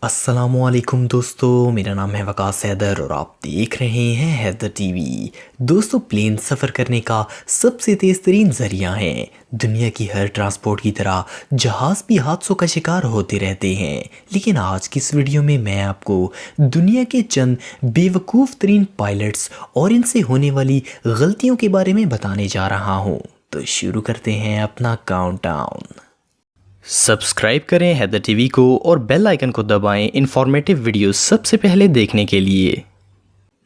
अस्सलामुअलैकुम दोस्तों, मेरा नाम है वकास हैदर और आप देख रहे हैं हैदर टीवी। दोस्तों, प्लेन सफ़र करने का सबसे तेज़ तरीन ज़रिया है। दुनिया की हर ट्रांसपोर्ट की तरह जहाज़ भी हादसों का शिकार होते रहते हैं, लेकिन आज की इस वीडियो में मैं आपको दुनिया के चंद बेवकूफ़ तरीन पायलट्स और इनसे होने वाली गलतियों के बारे में बताने जा रहा हूँ। तो शुरू करते हैं अपना काउंटडाउन। सब्सक्राइब करें हैदर टीवी को और बेल आइकन को दबाएं इंफॉर्मेटिव वीडियोस सबसे पहले देखने के लिए।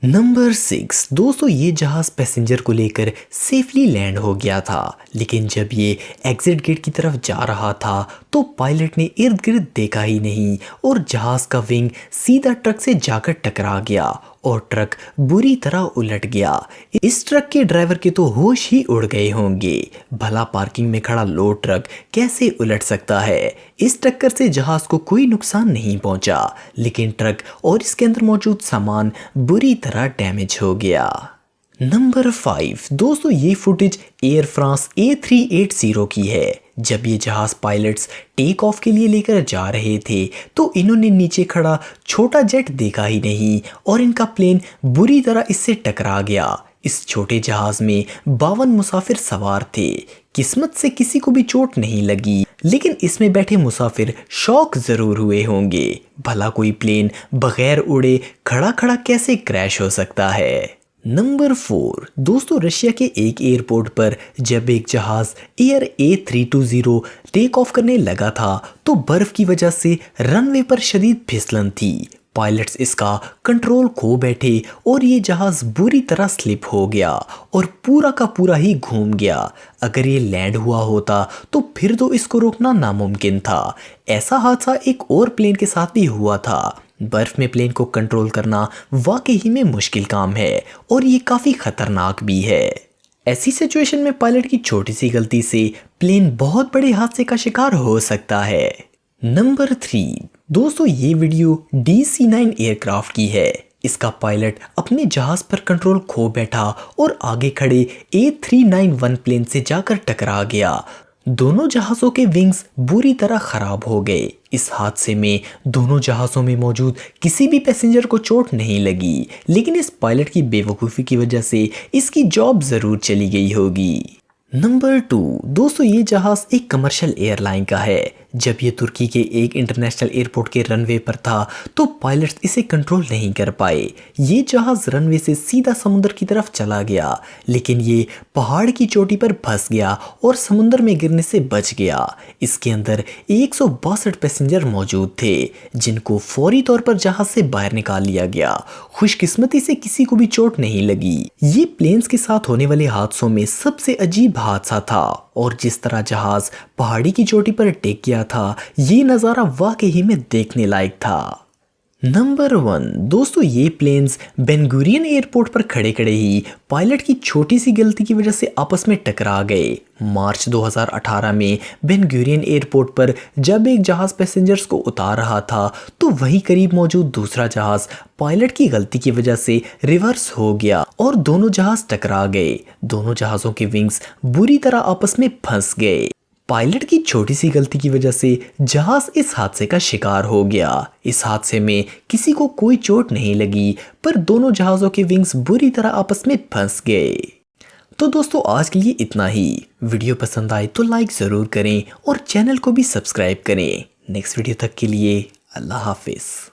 नंबर 6 दोस्तों, ये जहाज़ पैसेंजर को लेकर सेफली लैंड हो गया था, लेकिन जब ये एग्जिट गेट की तरफ जा रहा था तो पायलट ने इर्द गिर्द देखा ही नहीं और जहाज़ का विंग सीधा ट्रक से जाकर टकरा गया और ट्रक बुरी तरह उलट गया। इस ट्रक के ड्राइवर के तो होश ही उड़ गए होंगे। भला पार्किंग में खड़ा लोड ट्रक कैसे उलट सकता है। इस टक्कर से जहाज को कोई नुकसान नहीं पहुंचा, लेकिन ट्रक और इसके अंदर मौजूद सामान बुरी तरह डैमेज हो गया। नंबर 5 दोस्तों, ये फुटेज एयर फ्रांस A380 की है। जब ये जहाज पायलट्स टेक ऑफ के लिए लेकर जा रहे थे तो इन्होंने नीचे खड़ा छोटा जेट देखा ही नहीं और इनका प्लेन बुरी तरह इससे टकरा गया। इस छोटे जहाज में 52 मुसाफिर सवार थे। किस्मत से किसी को भी चोट नहीं लगी, लेकिन इसमें बैठे मुसाफिर शॉक जरूर हुए होंगे। भला कोई प्लेन बगैर उड़े खड़ा खड़ा कैसे क्रैश हो सकता है। नंबर 4 दोस्तों, रशिया के एक एयरपोर्ट पर जब एक जहाज एयर A320 टेक ऑफ करने लगा था तो बर्फ की वजह से रनवे पर शदीद फिसलन थी। पायलट्स इसका कंट्रोल खो बैठे और ये जहाज बुरी तरह स्लिप हो गया और पूरा का पूरा ही घूम गया। अगर ये लैंड हुआ होता तो फिर तो इसको रोकना नामुमकिन था। ऐसा हादसा एक और प्लेन के साथ भी हुआ था। बर्फ में प्लेन को कंट्रोल करना वाकई में मुश्किल काम है और ये काफ़ी ख़तरनाक भी है। ऐसी सिचुएशन में पायलट की छोटी सी गलती से प्लेन बहुत बड़े हादसे का शिकार हो सकता है। नंबर 3 दोस्तों, ये वीडियो DC-9 एयरक्राफ्ट की है। इसका पायलट अपने जहाज पर कंट्रोल खो बैठा और आगे खड़े A391 प्लेन से जाकर टकरा गया। दोनों जहाज़ों के विंग्स बुरी तरह खराब हो गए। इस हादसे में दोनों जहाज़ों में मौजूद किसी भी पैसेंजर को चोट नहीं लगी, लेकिन इस पायलट की बेवकूफ़ी की वजह से इसकी जॉब ज़रूर चली गई होगी। नंबर 2 दोस्तों, ये जहाज़ एक कमर्शियल एयरलाइन का है। जब ये तुर्की के एक इंटरनेशनल एयरपोर्ट के रनवे पर था तो पायलट्स इसे कंट्रोल नहीं कर पाए। ये जहाज़ रनवे से सीधा समुद्र की तरफ चला गया, लेकिन ये पहाड़ की चोटी पर फंस गया और समुद्र में गिरने से बच गया। इसके अंदर 162 पैसेंजर मौजूद थे, जिनको फौरी तौर पर जहाज़ से बाहर निकाल लिया गया। खुशकिस्मती से किसी को भी चोट नहीं लगी। ये प्लेन्स के साथ होने वाले हादसों में सबसे अजीब हादसा था और जिस तरह जहाज पहाड़ी की चोटी पर टेक गया था, ये नज़ारा वाकई में देखने लायक था। नंबर 1 दोस्तों, ये प्लेन्स बेन-गुरियन एयरपोर्ट पर खड़े खड़े ही पायलट की छोटी सी गलती की वजह से आपस में टकरा गए। मार्च 2018 में बेन-गुरियन एयरपोर्ट पर जब एक जहाज़ पैसेंजर्स को उतार रहा था तो वहीं करीब मौजूद दूसरा जहाज़ पायलट की गलती की वजह से रिवर्स हो गया और दोनों जहाज़ टकरा गए। दोनों जहाज़ों के विंग्स बुरी तरह आपस में फंस गए। पायलट की छोटी सी गलती की वजह से जहाज इस हादसे का शिकार हो गया। इस हादसे में किसी को कोई चोट नहीं लगी, पर दोनों जहाज़ों के विंग्स बुरी तरह आपस में फंस गए। तो दोस्तों, आज के लिए इतना ही। वीडियो पसंद आए तो लाइक ज़रूर करें और चैनल को भी सब्सक्राइब करें। नेक्स्ट वीडियो तक के लिए अल्लाह हाफिज़।